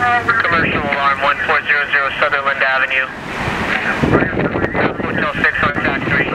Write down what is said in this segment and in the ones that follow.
Commercial alarm 1400 Sutherland Avenue. Hotel 6 on track 3.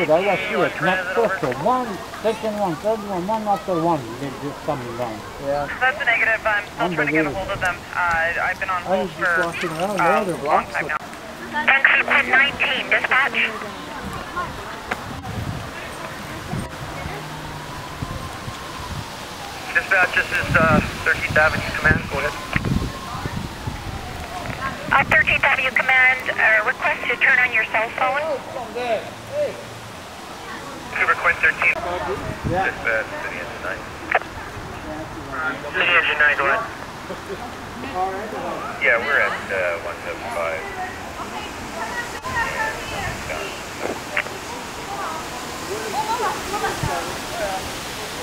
I see it. Not cluster. One, second one, third one after one. They just coming down. Yeah. That's a negative. I'm still trying to get a hold of them. I've been on hold for a long time now. Vancouver 19, dispatch. Dispatch, this is 13th Avenue Command. Go ahead. 13th Avenue Command, request to turn on your cell phone. Vancouver Quinn 13. Yeah. Dispatch, City Engine 9. City Engine 9, go ahead. Yeah, we're at 175.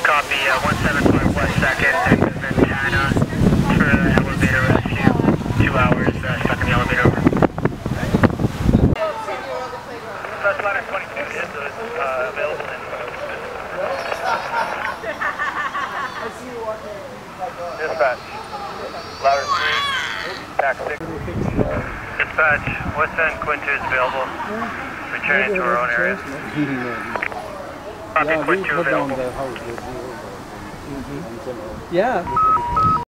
Copy, 175 West 2nd, exit Montana for elevator rescue. 2 hours stuck in the elevator over. Bus ladder 22 is available in dispatch. Ladder 3, tax 6. Dispatch, West End Quintu is available. Returning to our own area. Copy, Quintu available. Yeah.